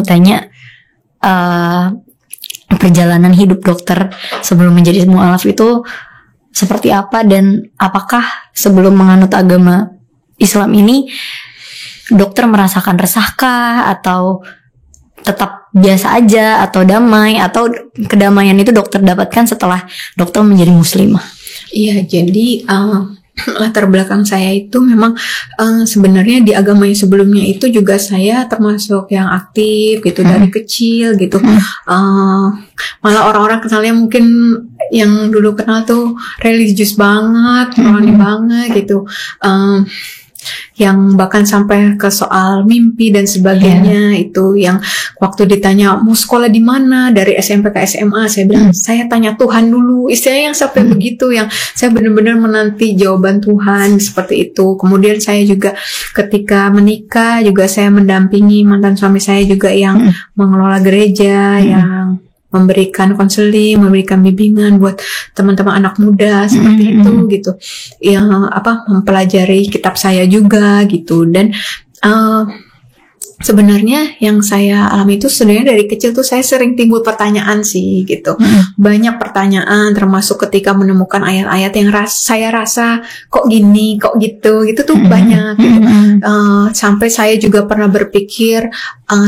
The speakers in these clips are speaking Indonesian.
tanya perjalanan hidup dokter sebelum menjadi mualaf itu seperti apa, dan apakah sebelum menganut agama Islam ini dokter merasakan resahkah atau tetap biasa aja atau damai, atau kedamaian itu dokter dapatkan setelah dokter menjadi muslimah? Iya, jadi latar belakang saya itu memang sebenarnya di agama yang sebelumnya itu juga saya termasuk yang aktif gitu dari kecil gitu. Malah orang-orang kenalnya mungkin yang dulu kenal tuh religius banget, rohani banget gitu. Yang bahkan sampai ke soal mimpi dan sebagainya, itu yang waktu ditanya mau sekolah di mana dari SMP ke SMA, saya bilang saya tanya Tuhan dulu, istilahnya yang sampai begitu, yang saya benar-benar menanti jawaban Tuhan seperti itu. Kemudian saya juga ketika menikah juga saya mendampingi mantan suami saya juga yang mengelola gereja, yang memberikan konseling, memberikan bimbingan buat teman-teman anak muda seperti itu gitu, yang mempelajari kitab saya juga gitu. Dan sebenarnya yang saya alami itu sebenarnya dari kecil tuh saya sering timbul pertanyaan sih gitu. Banyak pertanyaan, termasuk ketika menemukan ayat-ayat yang saya rasa kok gini, kok gitu tuh banyak gitu. Sampai saya juga pernah berpikir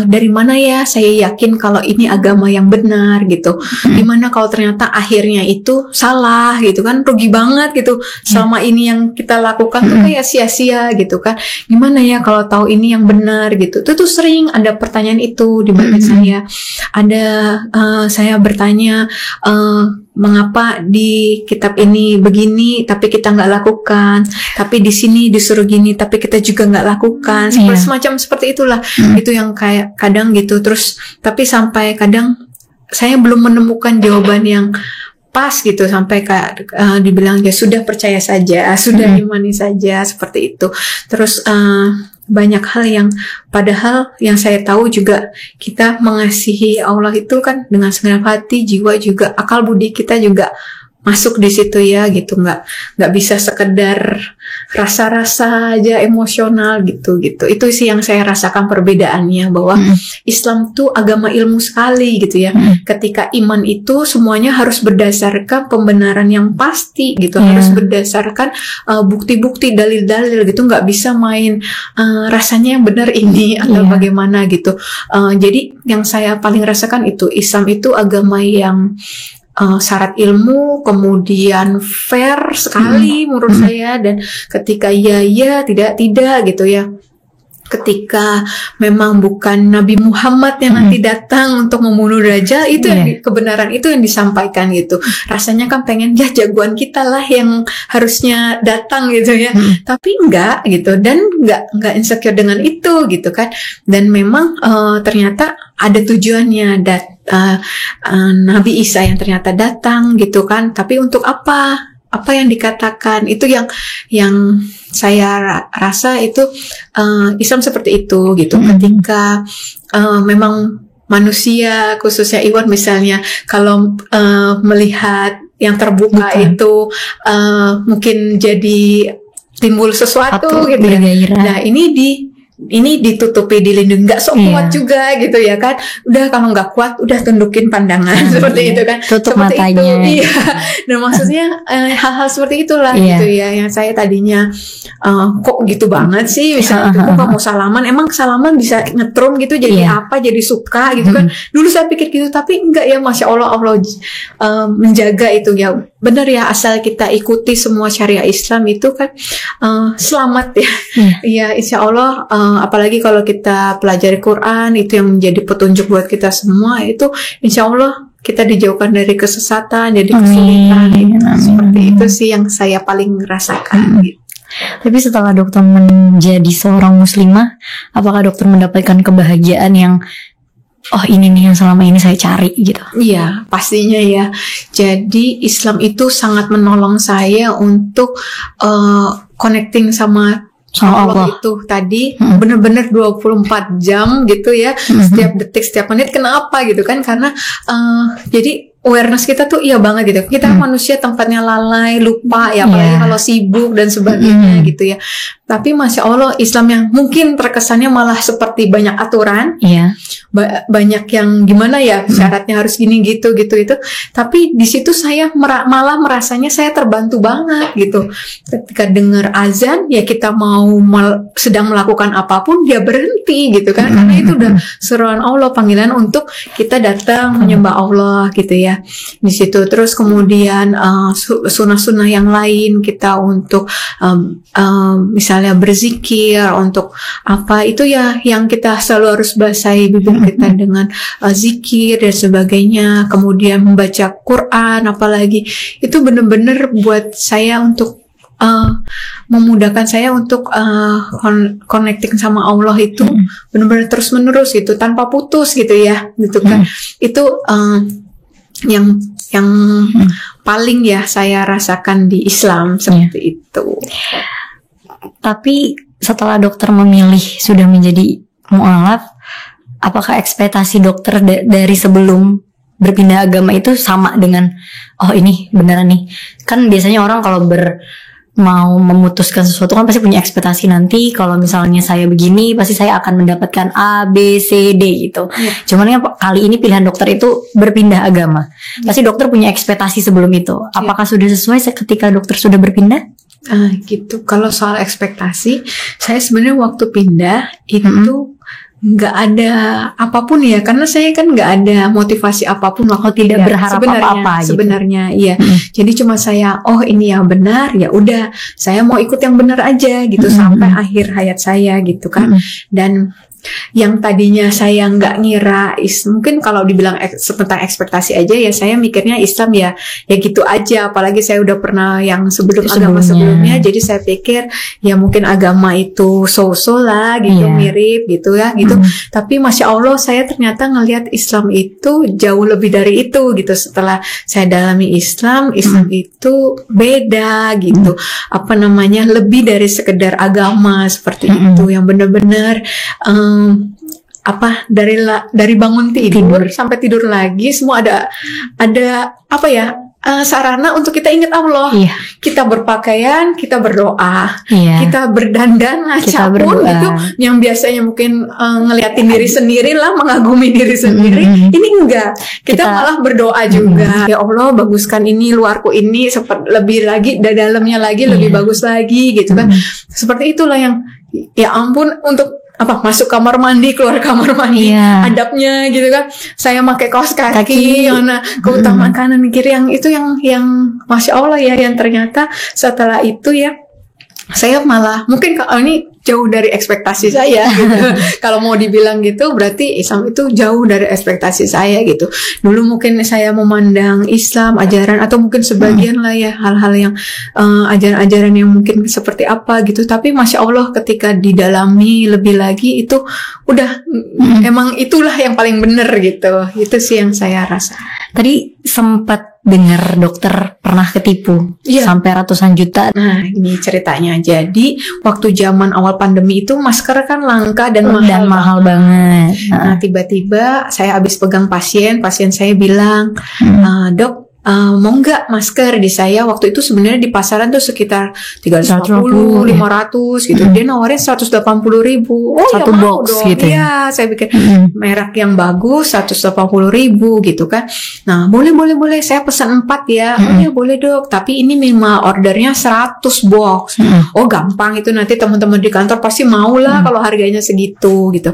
dari mana ya saya yakin kalau ini agama yang benar gitu. Gimana kalau ternyata akhirnya itu salah gitu kan, rugi banget gitu. Selama ini yang kita lakukan tuh kayak sia-sia gitu kan. Gimana ya kalau tahu ini yang benar gitu. Itu tuh sering ada pertanyaan itu di batin saya. Ada saya bertanya mengapa di kitab ini begini tapi kita nggak lakukan, tapi di sini disuruh gini tapi kita juga nggak lakukan, semacam seperti itulah. Itu yang kayak kadang gitu. Terus tapi sampai kadang saya belum menemukan jawaban yang pas gitu, sampai kayak dibilang ya sudah percaya saja, sudah imani saja seperti itu. Terus banyak hal yang padahal yang saya tahu juga kita mengasihi Allah itu kan dengan segenap hati, jiwa juga, akal budi kita juga masuk di situ ya gitu. Nggak bisa sekedar rasa-rasa aja emosional gitu. Itu sih yang saya rasakan perbedaannya, bahwa Islam tuh agama ilmu sekali gitu ya. Ketika iman itu semuanya harus berdasarkan pembenaran yang pasti gitu, harus berdasarkan bukti-bukti, dalil-dalil gitu. Nggak bisa main rasanya yang benar ini atau bagaimana gitu. Jadi yang saya paling rasakan itu Islam itu agama yang syarat ilmu, kemudian fair sekali menurut saya, dan ketika ya tidak gitu ya. Ketika memang bukan Nabi Muhammad yang nanti datang untuk membunuh Dajjal, itu yang kebenaran itu yang disampaikan gitu. Rasanya kan pengen ya jagoan kita lah yang harusnya datang gitu ya. Tapi enggak gitu, dan enggak insecure dengan itu gitu kan. Dan memang ternyata ada tujuannya, Nabi Isa yang ternyata datang gitu kan. Tapi untuk apa yang dikatakan itu yang saya rasa itu Islam seperti itu gitu. Ketika memang manusia khususnya Iwan misalnya kalau melihat yang terbuka itu mungkin jadi timbul sesuatu gitu ya. Nah ini ditutupi, dilindungi, nggak sok kuat juga gitu ya kan. Udah kalau nggak kuat udah tundukin pandangan seperti itu kan, tutup seperti matanya itu. Nah maksudnya hal-hal seperti itulah gitu ya, yang saya tadinya kok gitu banget sih misalnya kok nggak mau salaman, emang salaman bisa ngetrum gitu jadi apa, jadi suka gitu kan. Dulu saya pikir gitu, tapi enggak ya, Masya Allah menjaga itu ya. Benar ya, asal kita ikuti semua syariah Islam itu kan selamat ya. Ya insya Allah. Apalagi kalau kita pelajari Quran, itu yang menjadi petunjuk buat kita semua, itu insya Allah kita dijauhkan dari kesesatan, dari kesulitan. Seperti itu sih yang saya paling rasakan gitu. Tapi setelah dokter menjadi seorang muslimah, apakah dokter mendapatkan kebahagiaan yang ini nih yang selama ini saya cari gitu? Iya, pastinya ya. Jadi Islam itu sangat menolong saya untuk connecting sama Allah itu tadi benar-benar 24 jam gitu ya, setiap detik, setiap menit. Kenapa gitu kan? Karena jadi awareness kita tuh iya banget gitu. Kita manusia tempatnya lalai, lupa ya, apalagi kalau sibuk dan sebagainya gitu ya. Tapi Masya Allah, Islam yang mungkin terkesannya malah seperti banyak aturan, banyak yang gimana ya, syaratnya harus gini gitu itu. Tapi di situ saya malah merasanya saya terbantu banget gitu. Ketika dengar azan, ya kita mau sedang melakukan apapun, dia berhenti gitu kan, karena itu udah seruan Allah, panggilan untuk kita datang menyembah Allah gitu ya. Di situ terus kemudian sunnah-sunnah yang lain kita untuk misalnya berzikir, untuk apa itu ya yang kita selalu harus basahi bibir kita dengan zikir dan sebagainya. Kemudian membaca Quran, apalagi itu benar-benar buat saya untuk memudahkan saya untuk connecting sama Allah itu benar-benar terus menerus gitu, tanpa putus gitu ya, gitu kan. Itu yang paling ya saya rasakan di Islam seperti itu. Tapi setelah dokter memilih sudah menjadi mu'alaf, apakah ekspektasi dokter dari sebelum berpindah agama itu sama dengan oh ini beneran nih? Kan biasanya orang kalau mau memutuskan sesuatu kan pasti punya ekspektasi, nanti kalau misalnya saya begini pasti saya akan mendapatkan A, B, C, D gitu. Cuman ya kali ini pilihan dokter itu berpindah agama. Pasti dokter punya ekspektasi sebelum itu. Apakah sudah sesuai ketika dokter sudah berpindah? Gitu. Kalau soal ekspektasi, saya sebenarnya waktu pindah itu nggak ada apapun ya, karena saya kan nggak ada motivasi apapun waktu tidak berharap apa-apa sebenarnya gitu. Iya. Jadi cuma saya ini yang benar, ya udah saya mau ikut yang benar aja gitu sampai akhir hayat saya gitu kan. Dan yang tadinya saya nggak ngira mungkin kalau dibilang tentang ekspektasi aja ya, saya mikirnya Islam ya gitu aja, apalagi saya udah pernah yang agama sebelumnya, jadi saya pikir ya mungkin agama itu so-so lah gitu, mirip gitu ya gitu. Tapi Masya Allah, saya ternyata ngelihat Islam itu jauh lebih dari itu gitu. Setelah saya dalami Islam itu beda gitu, lebih dari sekedar agama seperti itu, yang benar-benar dari bangun tidur sampai tidur lagi semua ada sarana untuk kita ingat Allah. Kita berpakaian, kita berdoa, kita berdandan ngaca pun gitu, yang biasanya mungkin ngeliatin diri sendiri lah, mengagumi diri sendiri, ini enggak, kita malah berdoa juga. Ya Allah, baguskan ini luarku ini lebih lagi, dalamnya lagi lebih bagus lagi gitu kan. Seperti itulah yang ya ampun, untuk masuk kamar mandi, keluar kamar mandi, adabnya gitu kan. Saya pakai kaos kaki mana keutamaan kanan kiri, yang itu yang Masya Allah ya, yang ternyata setelah itu ya saya malah mungkin ini jauh dari ekspektasi saya gitu. Kalau mau dibilang gitu, berarti Islam itu jauh dari ekspektasi saya gitu. Dulu mungkin saya memandang Islam, ajaran, atau mungkin sebagian lah ya, hal-hal yang ajaran-ajaran yang mungkin seperti apa gitu. Tapi Masya Allah, ketika didalami lebih lagi, itu udah emang itulah yang paling benar gitu. Itu sih yang saya rasa. Tadi sempat dengar dokter pernah ketipu sampai ratusan juta. Nah, ini ceritanya. Jadi waktu zaman awal pandemi itu masker kan langka dan mahal banget. Nah, tiba-tiba saya habis pegang pasien saya bilang, "Dok, mau nggak masker?" Di saya waktu itu sebenarnya di pasaran tuh sekitar 350, 500 gitu. Dia nawarin 180.000. Satu ya box dong. gitu. Iya, saya pikir merek yang bagus 180.000 gitu kan. Nah, boleh saya pesan 4 ya. Oh ya boleh Dok, tapi ini minimal ordernya 100 box. Oh gampang, itu nanti teman-teman di kantor pasti mau lah kalau harganya segitu gitu.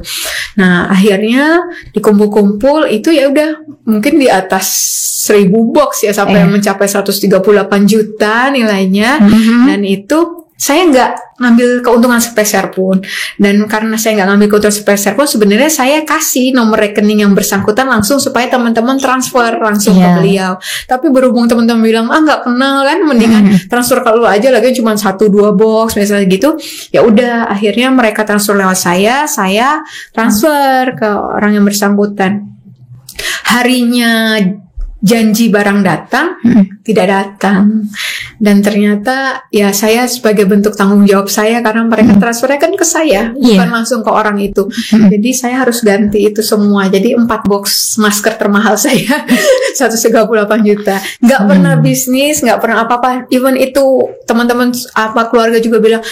Nah, akhirnya dikumpul-kumpul itu ya udah mungkin di atas 1000 box ya, sampai mencapai 138 juta nilainya. Dan itu saya nggak ngambil keuntungan sepeser pun. Dan karena saya nggak ngambil keuntungan sepeser pun, sebenarnya saya kasih nomor rekening yang bersangkutan langsung supaya teman-teman transfer langsung ke beliau. Tapi berhubung teman-teman bilang nggak kenal kan, mendingan transfer ke lu aja, lagi cuma 1-2 box misalnya gitu. Ya udah, akhirnya mereka transfer lewat saya transfer ke orang yang bersangkutan. Harinya janji barang datang, tidak datang. Dan ternyata ya saya sebagai bentuk tanggung jawab saya, karena mereka transfernya kan ke saya, bukan langsung ke orang itu. Jadi saya harus ganti itu semua. Jadi 4 box masker termahal saya 138 juta. Nggak pernah bisnis, nggak pernah apa-apa. Even itu teman-teman keluarga juga bilang,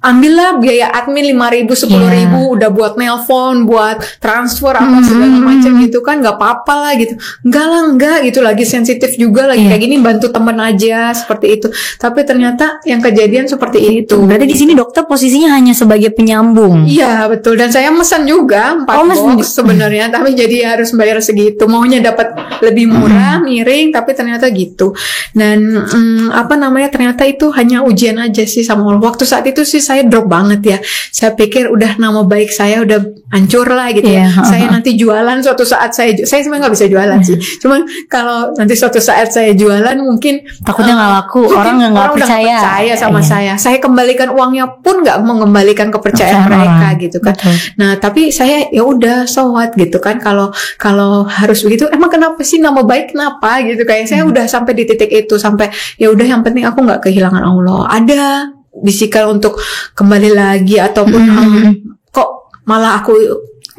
ambillah biaya admin 5.000, 10.000, udah buat nelpon, buat transfer apa segala macam gitu kan, nggak apa-apa lah gitu. Enggak gitu, lagi sensitif juga lagi kayak gini, bantu temen aja seperti itu. Tapi ternyata yang kejadian seperti itu. Berarti di sini dokter posisinya hanya sebagai penyambung. Iya betul, dan saya mesen juga 4 box sebenarnya, tapi jadi harus bayar segitu. Maunya dapat lebih murah, miring, tapi ternyata gitu. Dan ternyata itu hanya ujian aja sih sama Allah. Waktu saat itu sih saya drop banget ya. Saya pikir udah nama baik saya udah hancur lah gitu ya. Saya nanti jualan suatu saat, saya sebenarnya nggak bisa jualan sih. Cuman kalau nanti suatu saat saya jualan mungkin takutnya nggak laku, orang nggak percaya sama saya. Saya kembalikan uangnya pun nggak mengembalikan kepercayaan mereka gitu kan. Nah tapi saya ya udah so what gitu kan. Kalau harus begitu, emang kenapa sih nama baik kenapa gitu, kayak saya udah sampai di titik itu, sampai ya udah yang penting aku nggak kehilangan Allah. Ada bisikan untuk kembali lagi ataupun kok malah aku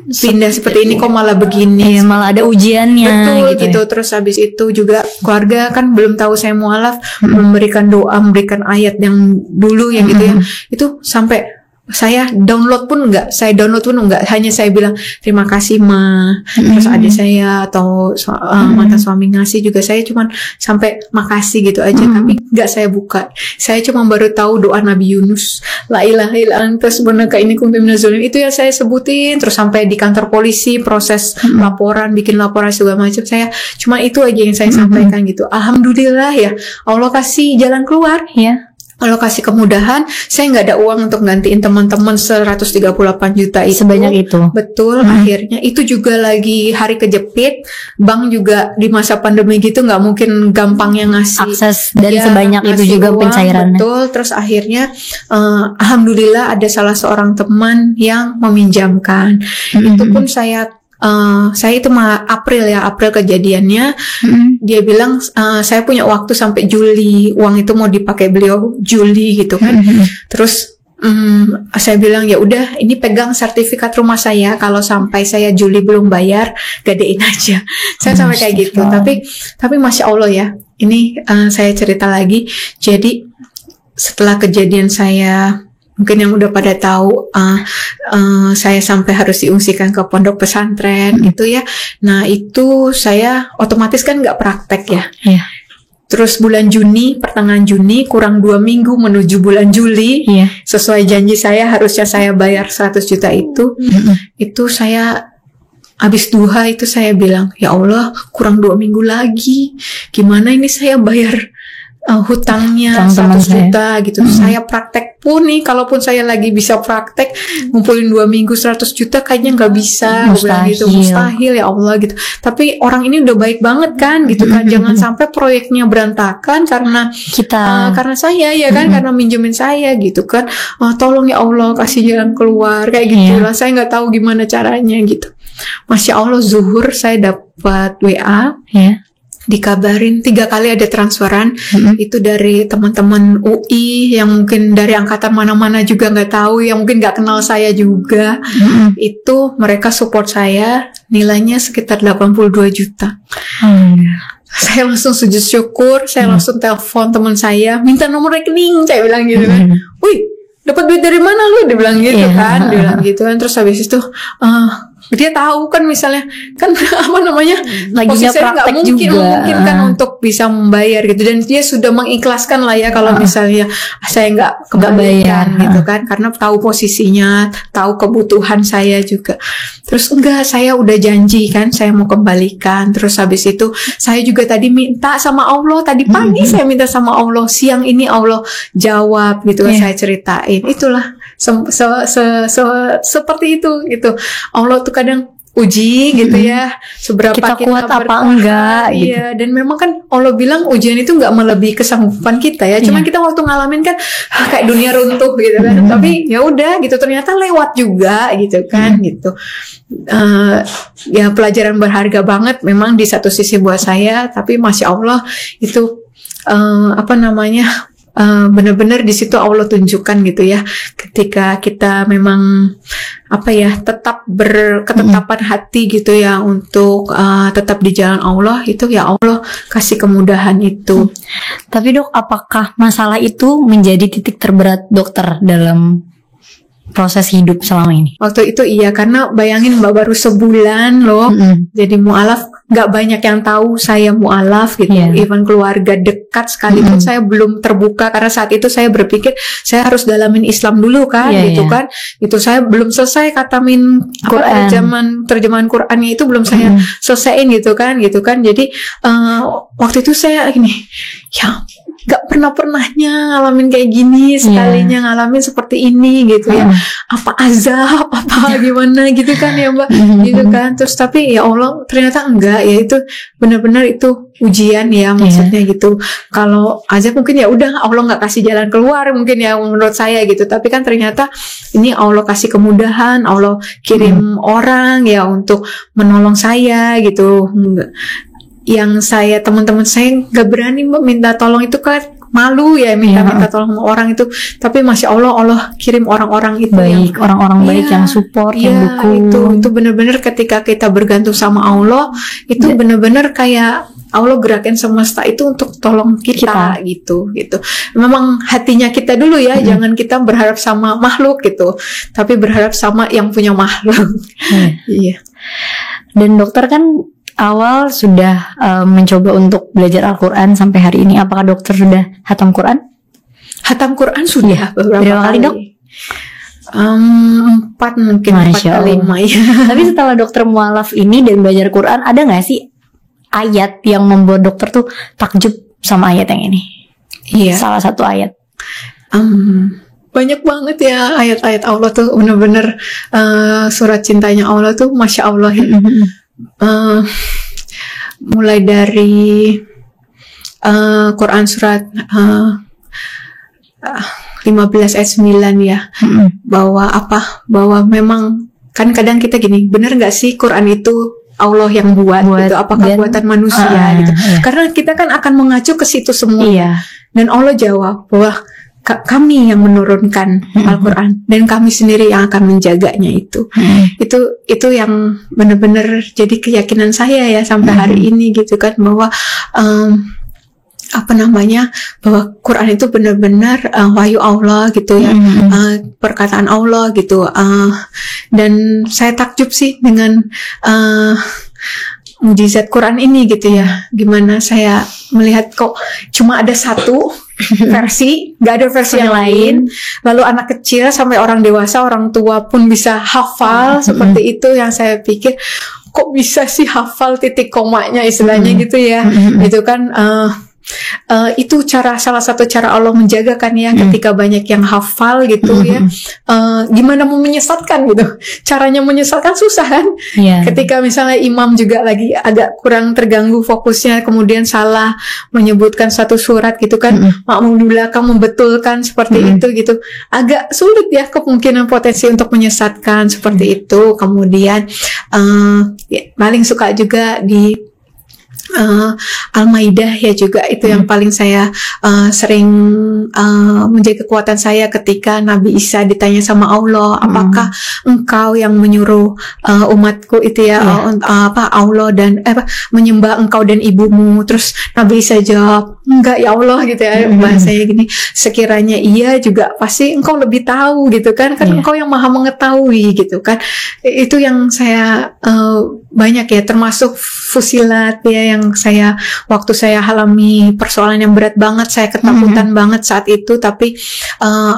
pindah seperti ini, kok malah begini, malah ada ujiannya. Betul gitu. Terus habis itu juga keluarga kan belum tahu saya mualaf, memberikan doa, memberikan ayat yang dulu yang gitu ya. Itu sampai saya download pun enggak, hanya saya bilang terima kasih ma, terus adik saya atau mantan suami ngasih juga, saya cuman sampai makasih gitu aja, tapi enggak saya buka. Saya cuma baru tahu doa Nabi Yunus, la ilaha illa anta subhanaka inni kuntu minaz zalimin, itu ya saya sebutin terus sampai di kantor polisi proses laporan, bikin laporan segala macam, saya cuma itu aja yang saya sampaikan gitu. Alhamdulillah ya, Allah kasih jalan keluar ya. Kalau kasih kemudahan, saya nggak ada uang untuk gantiin teman-teman 138 juta itu. Sebanyak itu. Betul, akhirnya itu juga lagi hari kejepit. Bank juga di masa pandemi gitu nggak mungkin gampangnya ngasih akses dan sebanyak itu juga pencairannya. Betul, terus akhirnya alhamdulillah ada salah seorang teman yang meminjamkan. Itu pun saya itu April kejadiannya. Dia bilang saya punya waktu sampai Juli, uang itu mau dipakai beliau Juli gitu kan. Terus saya bilang ya udah, ini pegang sertifikat rumah saya, kalau sampai saya Juli belum bayar gadein aja. Saya sampai kayak gitu. Tapi masya Allah ya, ini saya cerita lagi. Jadi setelah kejadian saya, mungkin yang udah pada tahu, saya sampai harus diungsikan ke pondok pesantren gitu ya. Nah itu saya otomatis kan nggak praktek ya. Terus bulan Juni, pertengahan Juni, kurang 2 minggu menuju bulan Juli, sesuai janji saya harusnya saya bayar 100 juta itu. Itu saya habis duha itu saya bilang, ya Allah kurang 2 minggu lagi, gimana ini saya bayar hutangnya 100 juta gitu. Saya praktek pun nih, kalaupun saya lagi bisa praktek ngumpulin 2 minggu 100 juta kayaknya nggak bisa. Mustahil ya Allah gitu. Tapi orang ini udah baik banget kan gitu kan. Jangan sampai proyeknya berantakan karena kita, karena saya ya kan, karena minjemin saya gitu kan. Tolong ya Allah kasih jalan keluar kayak gitulah. Saya nggak tahu gimana caranya gitu. Masya Allah, zuhur saya dapat WA dikabarin 3 kali ada transferan. Itu dari teman-teman UI yang mungkin dari angkatan mana-mana juga nggak tahu, yang mungkin nggak kenal saya juga. Itu mereka support saya, nilainya sekitar 82 juta. Saya langsung sujud syukur, saya langsung telepon teman saya, minta nomor rekening, saya bilang gitu kan. Wih, dapat duit dari mana lu? Dia bilang gitu kan, dia bilang gitu kan. Terus habis itu dia tahu kan, misalnya kan lagi nggak mungkin kan untuk bisa membayar gitu, dan dia sudah mengikhlaskan lah ya kalau misalnya saya nggak kembalikan gitu kan, karena tahu posisinya, tahu kebutuhan saya juga. Terus enggak, saya udah janji kan saya mau kembalikan. Terus habis itu saya juga tadi minta sama Allah, tadi pagi saya minta sama Allah, siang ini Allah jawab gitu kan. Saya ceritain itulah seperti itu gitu. Allah tuh kadang uji gitu ya, seberapa kita kuat apa enggak gitu. Iya, dan memang kan Allah bilang ujian itu enggak melebihi kesanggupan kita ya. Cuman kita waktu ngalamin kan kayak dunia runtuh gitu kan. Tapi ya udah gitu, ternyata lewat juga gitu kan gitu. Ya pelajaran berharga banget memang di satu sisi buat saya, tapi masya Allah itu benar-benar di situ Allah tunjukkan gitu ya, ketika kita memang tetap berketetapan hati gitu ya untuk tetap di jalan Allah, itu ya Allah kasih kemudahan itu. Tapi dok, apakah masalah itu menjadi titik terberat dokter dalam proses hidup selama ini? Waktu itu iya, karena bayangin Mbak baru sebulan loh jadi mu'alaf, gak banyak yang tahu saya mu'alaf gitu. Even keluarga dekat sekalipun saya belum terbuka, karena saat itu saya berpikir saya harus dalamin Islam dulu kan kan. Itu saya belum selesai katamin terjemahan Qur'annya itu belum saya selesaiin gitu kan. Jadi waktu itu saya gini, ya gak pernahnya ngalamin kayak gini, sekalinya ngalamin seperti ini gitu ya. Apa azab, apa gimana gitu kan ya Mbak, gitu kan. Terus tapi ya Allah ternyata enggak, ya itu benar-benar itu ujian ya maksudnya gitu. Kalau azab mungkin ya udah Allah nggak kasih jalan keluar mungkin ya menurut saya gitu. Tapi kan ternyata ini Allah kasih kemudahan, Allah kirim orang ya untuk menolong saya gitu. Yang teman-teman saya nggak berani minta tolong, itu kan malu ya minta tolong sama orang itu. Tapi masya Allah kirim orang-orang itu baik, orang-orang baik yang support, yang dukung. Itu benar-benar ketika kita bergantung sama Allah, itu benar-benar kayak Allah gerakin semesta itu untuk tolong kita. gitu. Memang hatinya kita dulu ya, jangan kita berharap sama makhluk gitu, tapi berharap sama yang punya makhluk. Iya. Dan dokter kan awal sudah mencoba untuk belajar Al-Quran sampai hari ini. Apakah dokter sudah hatam Quran? Hatam Quran sudah beberapa kali. Dok? 4 mungkin, 4 kali 5 ya. Tapi setelah dokter mualaf ini dan belajar Quran, ada gak sih ayat yang membuat dokter tuh takjub sama ayat yang ini? Iya. Salah satu ayat. Banyak banget ya ayat-ayat Allah tuh, bener-bener surat cintanya Allah tuh masya Allah ya. Mulai dari Quran surat 15 ayat 9 ya, bahwa memang kan kadang kita gini, bener nggak sih Quran itu Allah yang buat gitu, apakah buatan manusia gitu? Karena kita kan akan mengacu ke situ semua. Dan Allah jawab bahwa kami yang menurunkan Al-Quran dan kami sendiri yang akan menjaganya itu. Itu yang benar-benar jadi keyakinan saya ya sampai hari ini gitu kan, bahwa bahwa Quran itu benar-benar wahyu Allah gitu ya, perkataan Allah gitu. Dan saya takjub sih dengan mujizat Quran ini gitu ya. Gimana saya melihat kok cuma ada satu versi, gak ada versi yang lain. Lalu anak kecil sampai orang dewasa, orang tua pun bisa hafal seperti itu. Yang saya pikir kok bisa sih hafal titik komanya istilahnya gitu ya. Itu kan itu salah satu cara Allah menjaga kan ya, ketika banyak yang hafal gitu ya. Gimana mau menyesatkan gitu, caranya menyesatkan susah kan. Ketika misalnya imam juga lagi agak kurang terganggu fokusnya, kemudian salah menyebutkan satu surat gitu kan, makmum di belakang membetulkan seperti itu gitu, agak sulit ya, kemungkinan potensi untuk menyesatkan seperti itu. Kemudian paling suka juga di Al-Maidah ya juga, itu yang paling saya sering menjadi kekuatan saya ketika Nabi Isa ditanya sama Allah, apakah engkau yang menyuruh umatku itu ya Allah dan menyembah engkau dan ibumu? Terus Nabi Isa jawab, enggak ya Allah gitu ya, bahasanya gini, sekiranya iya juga pasti engkau lebih tahu gitu kan engkau yang maha mengetahui gitu kan. Itu yang saya banyak ya, termasuk Fusilat ya, yang waktu saya alami persoalan yang berat banget, saya ketakutan banget saat itu, tapi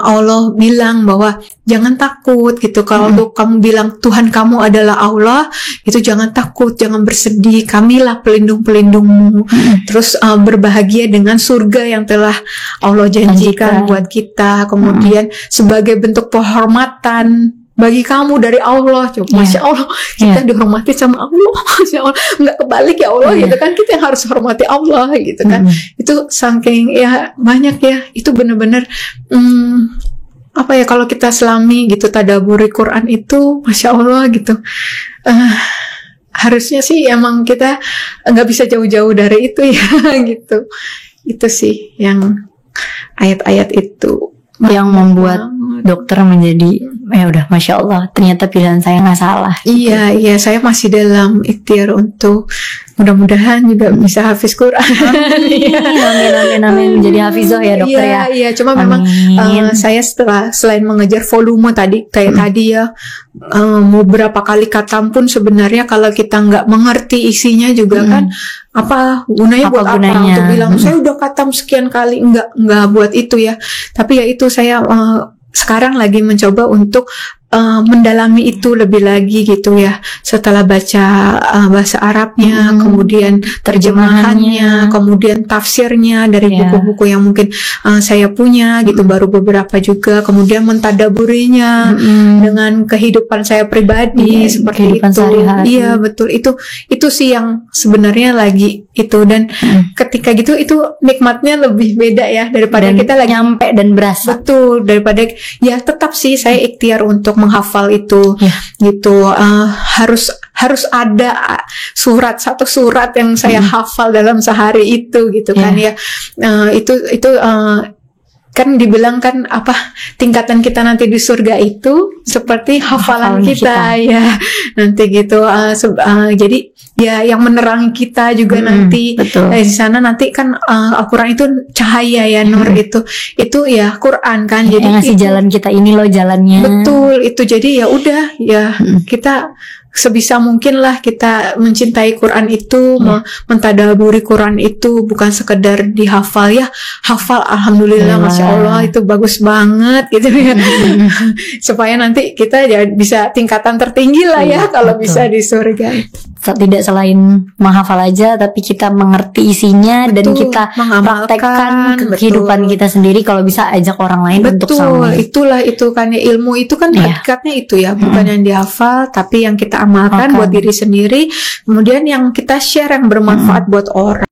Allah bilang bahwa jangan takut gitu. Kalau kamu bilang Tuhan kamu adalah Allah, itu jangan takut, jangan bersedih, kamilah pelindung-pelindungmu. Terus berbahagia dengan surga yang telah Allah janjikan buat kita. Kemudian sebagai bentuk penghormatan bagi kamu dari Allah, masya Allah, kita dihormati sama Allah, masya Allah, nggak kebalik ya Allah gitu kan, kita yang harus hormati Allah gitu kan. Itu saking ya banyak ya, itu benar-benar kalau kita selami gitu tadaburi Quran itu, masya Allah gitu. Harusnya sih emang kita nggak bisa jauh-jauh dari itu ya gitu. Itu sih yang ayat-ayat itu yang membuat dokter menjadi ya udah masya Allah, ternyata pilihan saya nggak salah. Iya, iya, saya masih dalam ikhtiar untuk mudah-mudahan juga bisa hafiz Quran. Amin. Jadi hafizah ya dokter ya. Iya, cuma memang saya selain mengejar volume tadi kayak tadi ya, mau berapa kali khatam pun sebenarnya kalau kita nggak mengerti isinya juga kan apa gunanya, buat apa untuk bilang saya udah khatam sekian kali, nggak buat itu ya. Tapi ya itu saya sekarang lagi mencoba untuk mendalami itu lebih lagi gitu ya, setelah baca bahasa Arabnya, kemudian terjemahannya, kemudian tafsirnya dari buku-buku yang mungkin saya punya gitu, baru beberapa juga, kemudian mentadaburinya dengan kehidupan saya pribadi seperti itu. Iya betul, itu sih yang sebenarnya lagi itu, dan ketika gitu itu nikmatnya lebih beda ya daripada dan kita lagi nyampe dan berasa. Betul, daripada ya tetap sih saya ikhtiar untuk menghafal itu gitu. Harus ada satu surat yang saya hafal dalam sehari itu gitu kan ya. Itu kan dibilang kan apa, tingkatan kita nanti di surga itu seperti hafalan kita ya nanti gitu. Jadi ya yang menerangi kita juga nanti di sana nanti kan Al-Quran itu cahaya ya, nur itu ya Quran kan, jadi ngasih jalan kita, ini loh jalannya. Betul, itu jadi ya udah ya kita sebisa mungkin lah kita mencintai Quran itu, mentadaburi Quran itu, bukan sekedar dihafal ya, hafal alhamdulillah masya Allah itu bagus banget gitu ya. Supaya nanti kita ya bisa tingkatan tertinggi lah ya kalau bisa di surga. Tidak selain menghafal aja, tapi kita mengerti isinya dan kita praktekkan kehidupan kita sendiri, kalau bisa ajak orang lain untuk sama. Itulah itu kan ya, ilmu itu kan hakikatnya itu ya, bukan yang dihafal tapi yang kita amalkan buat diri sendiri, kemudian yang kita share yang bermanfaat buat orang.